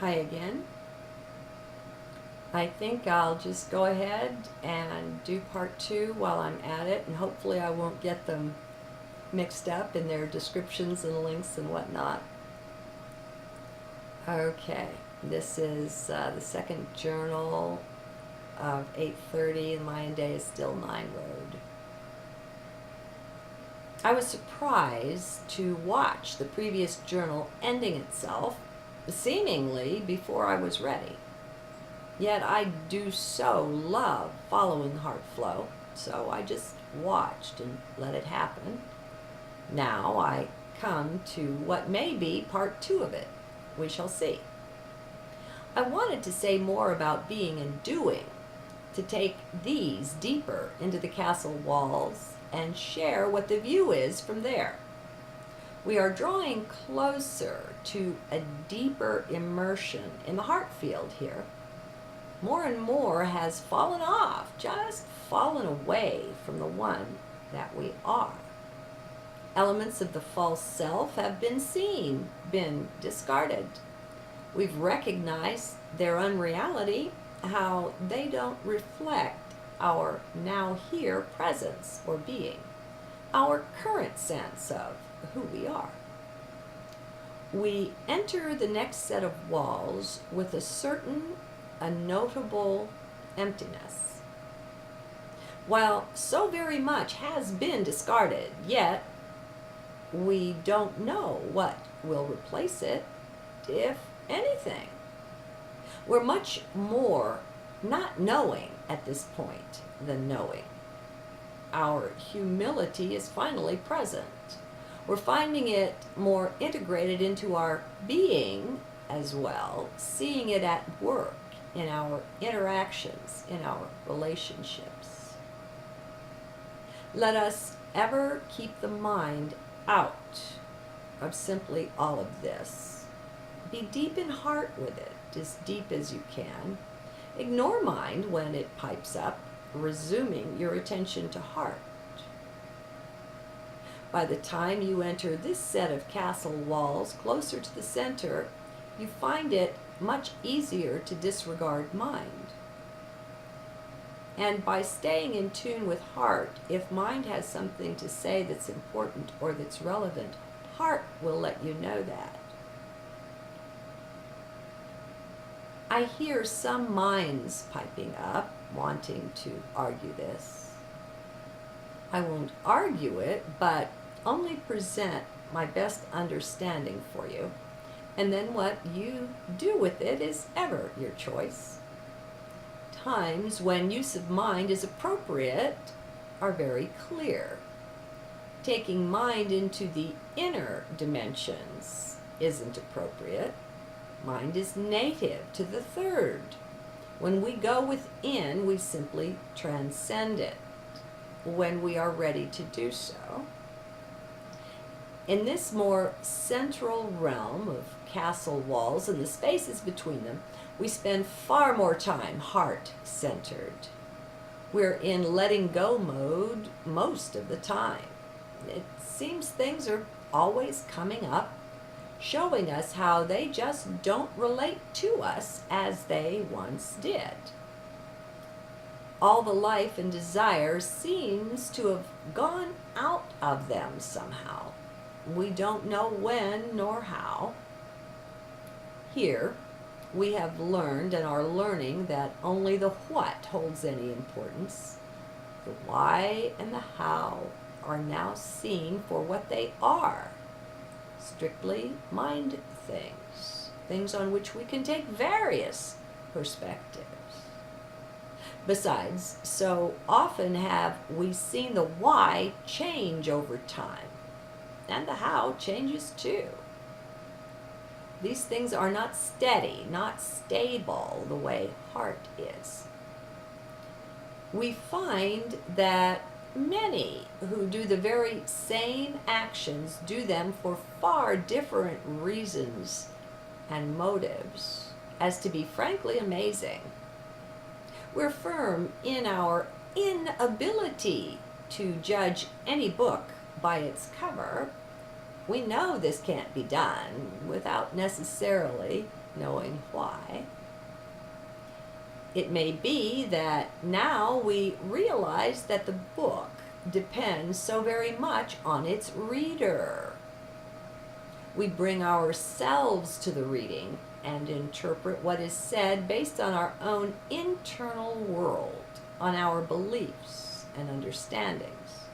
Hi again. I think I'll just go ahead and do part 2 while I'm at it, and hopefully I won't get them mixed up in their descriptions and links and whatnot. Okay, this is the second journal of 8:30, and Mayan day is still 9 road. I was surprised to watch the previous journal ending itself, seemingly before I was ready. Yet I do so love following heart flow, so I just watched and let it happen. Now I come to what may be part 2 of it. We shall see. I wanted to say more about being and doing, to take these deeper into the castle walls and share what the view is from there. We are drawing closer to a deeper immersion in the heart field here. More and more has fallen off, just fallen away from the one that we are. Elements of the false self have been seen, been discarded. We've recognized their unreality, how they don't reflect our now here presence or being, our current sense of who we are. We enter the next set of walls with a notable emptiness. While so very much has been discarded, yet we don't know what will replace it, if anything. We're much more not knowing at this point than knowing. Our humility is finally present. We're finding it more integrated into our being as well, seeing it at work in our interactions, in our relationships. Let us ever keep the mind out of simply all of this. Be deep in heart with it, as deep as you can. Ignore mind when it pipes up, resuming your attention to heart. By the time you enter this set of castle walls closer to the center, you find it much easier to disregard mind. And by staying in tune with heart, if mind has something to say that's important or that's relevant, heart will let you know that. I hear some minds piping up, wanting to argue this. I won't argue it, but only present my best understanding for you. And then what you do with it is ever your choice. Times when use of mind is appropriate are very clear. Taking mind into the inner dimensions isn't appropriate. Mind is native to the third. When we go within, we simply transcend it when we are ready to do so. In this more central realm of castle walls and the spaces between them, we spend far more time heart-centered. We're in letting go mode most of the time. It seems things are always coming up, showing us how they just don't relate to us as they once did. All the life and desire seems to have gone out of them somehow. We don't know when nor how. Here, we have learned and are learning that only the what holds any importance. The why and the how are now seen for what they are. Strictly mind things, things on which we can take various perspectives. Besides, so often have we seen the why change over time, and the how changes too. These things are not steady, not stable the way heart is. We find that many who do the very same actions do them for far different reasons and motives as to be frankly amazing. We're firm in our inability to judge any book by its cover. We know this can't be done without necessarily knowing why. It may be that now we realize that the book depends so very much on its reader. We bring ourselves to the reading and interpret what is said based on our own internal world, on our beliefs and understandings.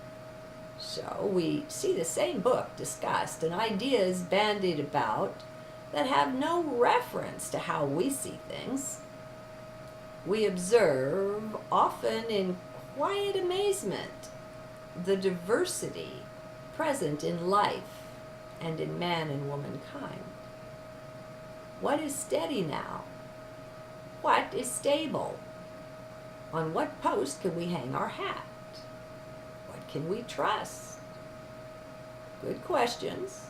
So we see the same book discussed and ideas bandied about that have no reference to how we see things. We observe, often in quiet amazement, the diversity present in life and in man and womankind. What is steady now? What is stable? On what post can we hang our hat? What can we trust? Good questions.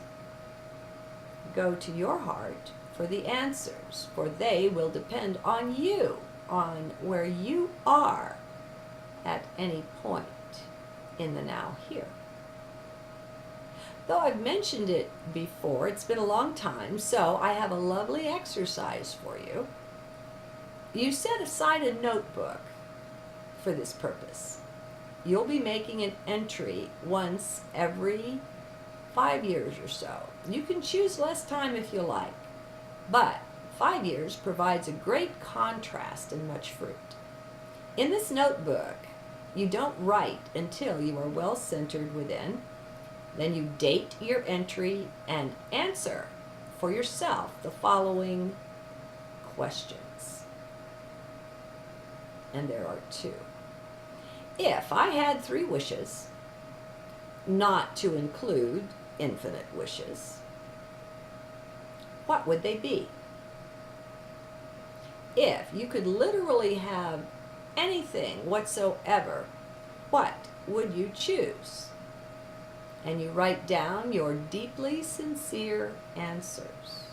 Go to your heart for the answers, for they will depend on you, on where you are at any point in the now here. Though I've mentioned it before, it's been a long time, so I have a lovely exercise for you. You set aside a notebook for this purpose. You'll be making an entry once every 5 years or so. You can choose less time if you like, but 5 years provides a great contrast and much fruit. In this notebook, you don't write until you are well centered within. Then you date your entry and answer for yourself the following questions. And there are 2. If I had 3 wishes, not to include infinite wishes, what would they be? If you could literally have anything whatsoever, what would you choose? And you write down your deeply sincere answers.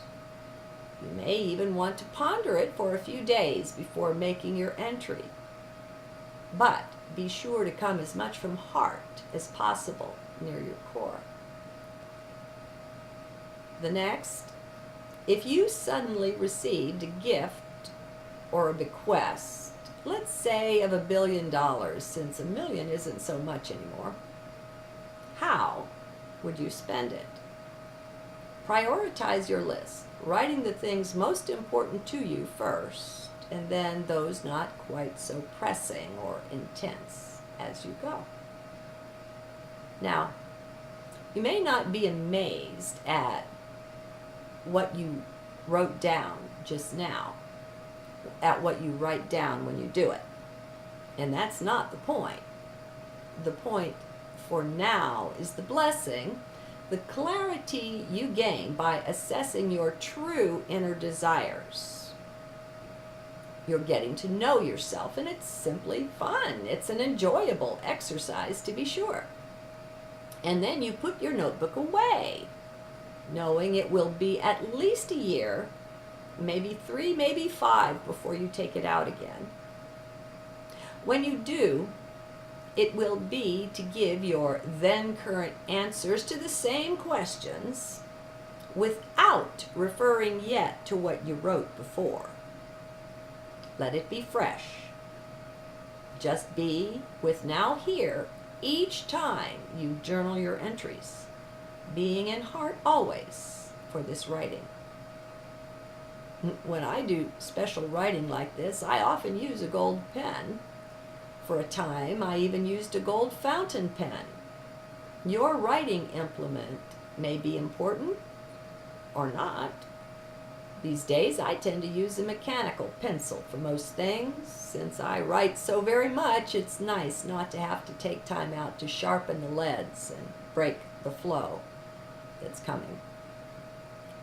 You may even want to ponder it for a few days before making your entry. But be sure to come as much from heart as possible near your core. The next, if you suddenly received a gift or a bequest, let's say of $1 billion, since $1 million isn't so much anymore, how would you spend it? Prioritize your list, writing the things most important to you first, and then those not quite so pressing or intense as you go. Now, you may not be amazed at what you wrote down just now, at what you write down when you do it. And that's not the point. The point for now is the blessing, the clarity you gain by assessing your true inner desires. You're getting to know yourself, and it's simply fun. It's an enjoyable exercise, to be sure. And then you put your notebook away, knowing it will be at least a year, maybe 3, maybe 5 before you take it out again. When you do, it will be to give your then current answers to the same questions without referring yet to what you wrote before. Let it be fresh. Just be with now here each time you journal your entries, being in heart always for this writing. When I do special writing like this, I often use a gold pen. For a time, I even used a gold fountain pen. Your writing implement may be important or not. These days, I tend to use a mechanical pencil for most things. Since I write so very much, it's nice not to have to take time out to sharpen the leads and break the flow that's coming.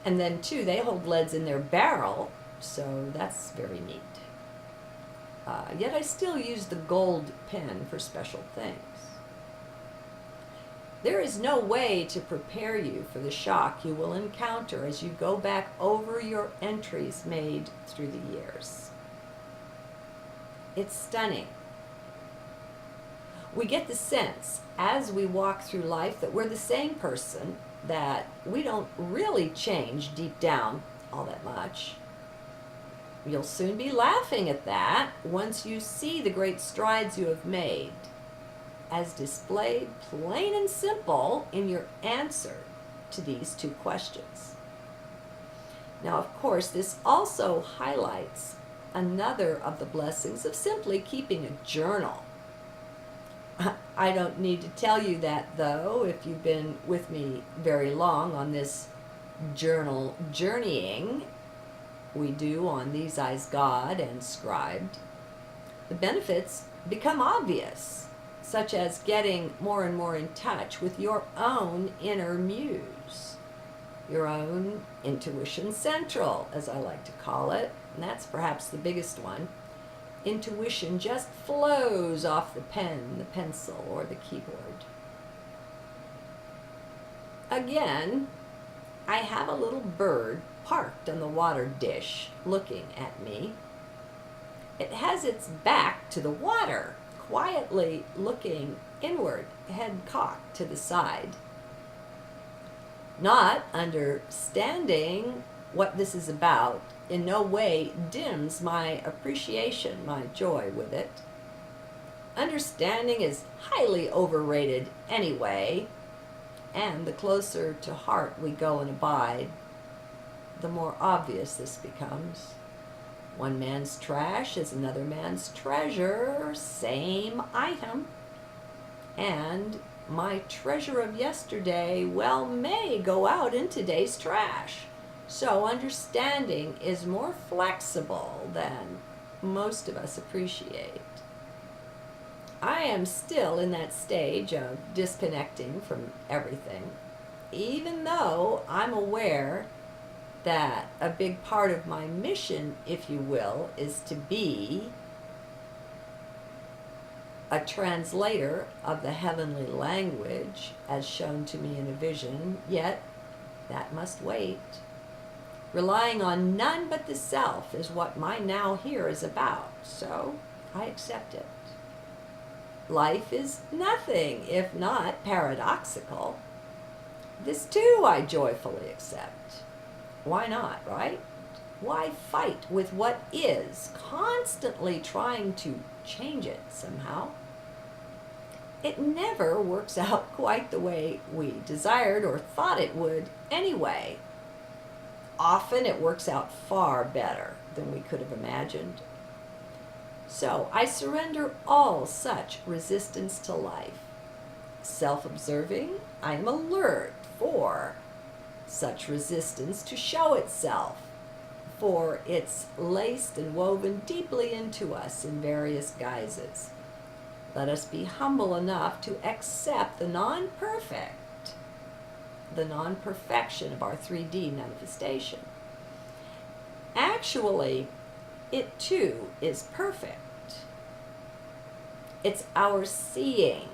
And then, too, they hold leads in their barrel, so that's very neat. Yet I still use the gold pen for special things. There is no way to prepare you for the shock you will encounter as you go back over your entries made through the years. It's stunning. We get the sense as we walk through life that we're the same person, that we don't really change deep down all that much. You'll soon be laughing at that once you see the great strides you have made, as displayed plain and simple in your answer to these two questions. Now, of course, this also highlights another of the blessings of simply keeping a journal. I don't need to tell you that, though, if you've been with me very long on this journal journeying we do on These Eyes God and Scribed. The benefits become obvious, such as getting more and more in touch with your own inner muse, your own intuition central, as I like to call it, and that's perhaps the biggest one. Intuition just flows off the pen, the pencil, or the keyboard. Again, I have a little bird parked on the water dish looking at me. It has its back to the water, quietly looking inward, head cocked to the side. Not understanding what this is about in no way dims my appreciation, my joy with it. Understanding is highly overrated anyway, and the closer to heart we go and abide, the more obvious this becomes. One man's trash is another man's treasure, same item. And my treasure of yesterday, well, may go out in today's trash. So understanding is more flexible than most of us appreciate. I am still in that stage of disconnecting from everything, even though I'm aware that a big part of my mission, if you will, is to be a translator of the heavenly language as shown to me in a vision, yet that must wait. Relying on none but the self is what my now here is about, so I accept it. Life is nothing if not paradoxical. This too I joyfully accept. Why not, right? Why fight with what is, constantly trying to change it somehow? It never works out quite the way we desired or thought it would anyway. Often it works out far better than we could have imagined. So I surrender all such resistance to life. Self-observing, I am alert for such resistance to show itself, for it's laced and woven deeply into us in various guises. Let us be humble enough to accept the non-perfect, the non-perfection of our 3D manifestation. Actually, it too is perfect. It's our seeing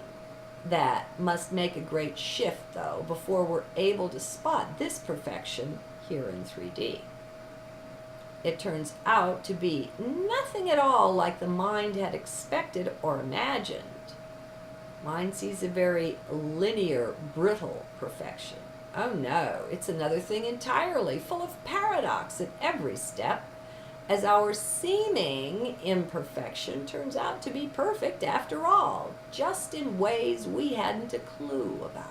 that must make a great shift, though, before we're able to spot this perfection here in 3D. It turns out to be nothing at all like the mind had expected or imagined. Mind sees a very linear, brittle perfection. Oh no, it's another thing entirely, full of paradox at every step, as our seeming imperfection turns out to be perfect after all, just in ways we hadn't a clue about.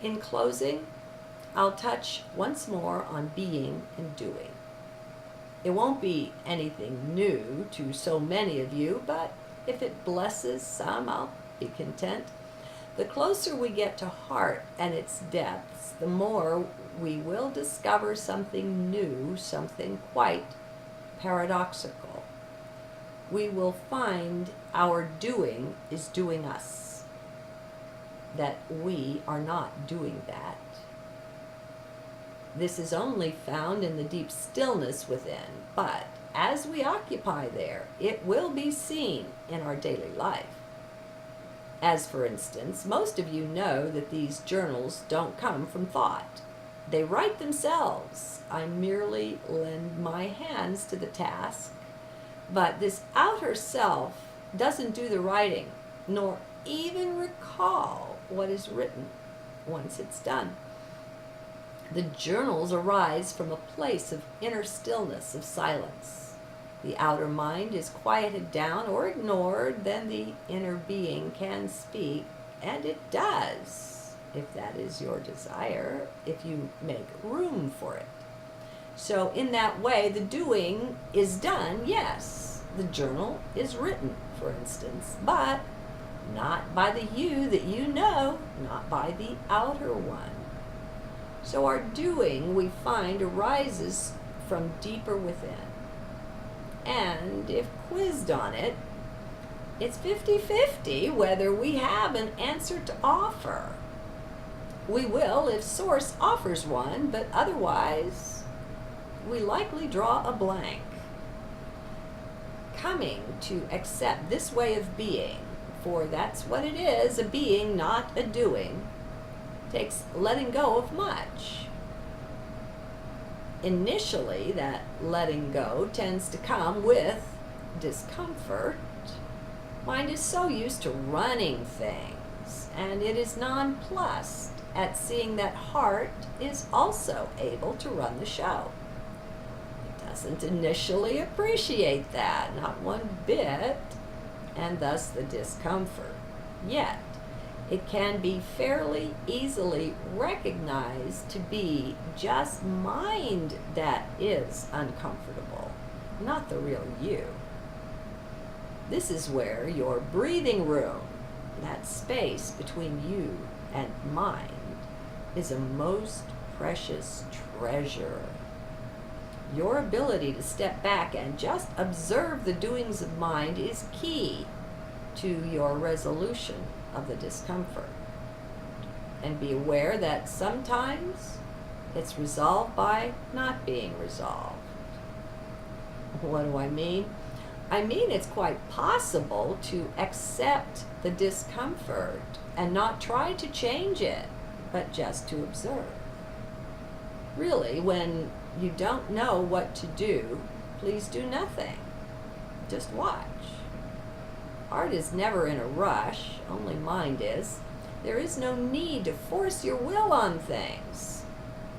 In closing, I'll touch once more on being and doing. It won't be anything new to so many of you, but if it blesses some, I'll be content. The closer we get to heart and its depths, the more we will discover something new, something quite paradoxical. We will find our doing is doing us, that we are not doing that. This is only found in the deep stillness within, but as we occupy there, it will be seen in our daily life. As for instance, most of you know that these journals don't come from thought. They write themselves. I merely lend my hands to the task, but this outer self doesn't do the writing, nor even recall what is written once it's done. The journals arise from a place of inner stillness, of silence. The outer mind is quieted down or ignored, then the inner being can speak, and it does, if that is your desire, if you make room for it. So in that way, the doing is done, yes. The journal is written, for instance, but not by the you that you know, not by the outer one. So our doing, we find, arises from deeper within. And if quizzed on it, it's 50-50 whether we have an answer to offer. We will if Source offers one, but otherwise, we likely draw a blank. Coming to accept this way of being, for that's what it is, a being, not a doing, takes letting go of much. Initially, that letting go tends to come with discomfort. Mind is so used to running things, and it is nonplussed at seeing that heart is also able to run the show. It doesn't initially appreciate that, not one bit, and thus the discomfort. Yet, it can be fairly easily recognized to be just mind that is uncomfortable, not the real you. This is where your breathing room, that space between you and mind, is a most precious treasure. Your ability to step back and just observe the doings of mind is key to your resolution of the discomfort. And be aware that sometimes it's resolved by not being resolved. What do I mean? I mean it's quite possible to accept the discomfort and not try to change it, but just to observe. Really, when you don't know what to do, please do nothing. Just watch. Art is never in a rush, only mind is. There is no need to force your will on things.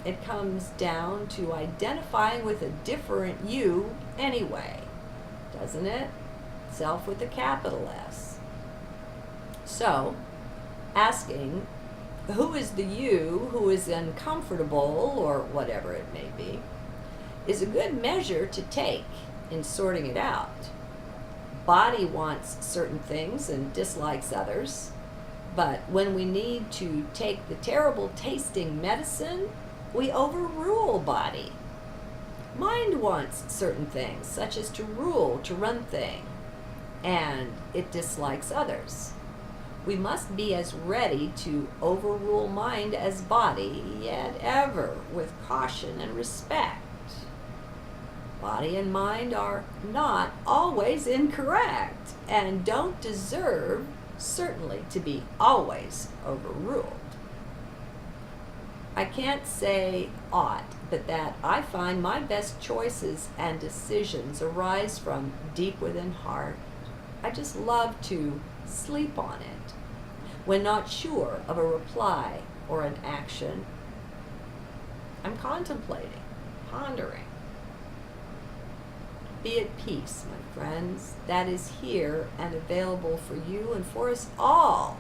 It comes down to identifying with a different you anyway, doesn't it? Self with a capital S. So, asking, who is the you who is uncomfortable, or whatever it may be, is a good measure to take in sorting it out. Body wants certain things and dislikes others, but when we need to take the terrible tasting medicine, we overrule body. Mind wants certain things, such as to rule, to run things, and it dislikes others. We must be as ready to overrule mind as body, yet ever with caution and respect. Body and mind are not always incorrect and don't deserve, certainly, to be always overruled. I can't say aught but that I find my best choices and decisions arise from deep within heart. I just love to sleep on it. When not sure of a reply or an action, I'm contemplating, pondering. Be at peace, my friends. That is here and available for you and for us all,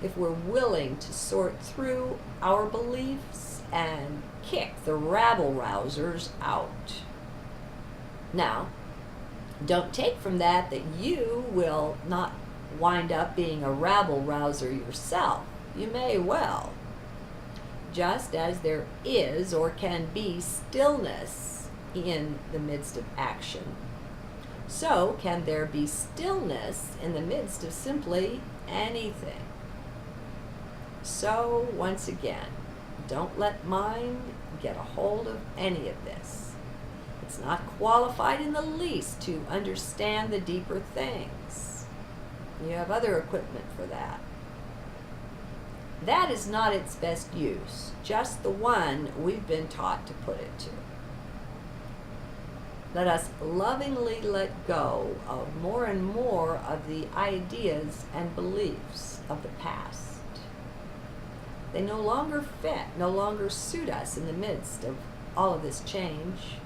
if we're willing to sort through our beliefs and kick the rabble-rousers out. Now, don't take from that that you will not wind up being a rabble-rouser yourself. You may well. Just as there is or can be stillness in the midst of action, so can there be stillness in the midst of simply anything. So, once again, don't let mind get a hold of any of this. It's not qualified in the least to understand the deeper things. You have other equipment for that. That is not its best use, just the one we've been taught to put it to. Let us lovingly let go of more and more of the ideas and beliefs of the past. They no longer fit, no longer suit us in the midst of all of this change.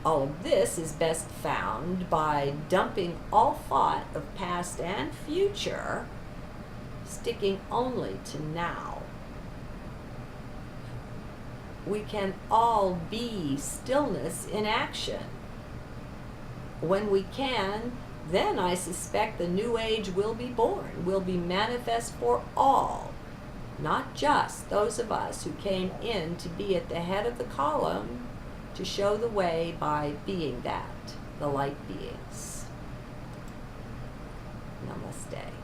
All of this is best found by dumping all thought of past and future, sticking only to now. We can all be stillness in action. When we can, then I suspect the new age will be born, will be manifest for all, not just those of us who came in to be at the head of the column to show the way by being that, the light beings. Namaste.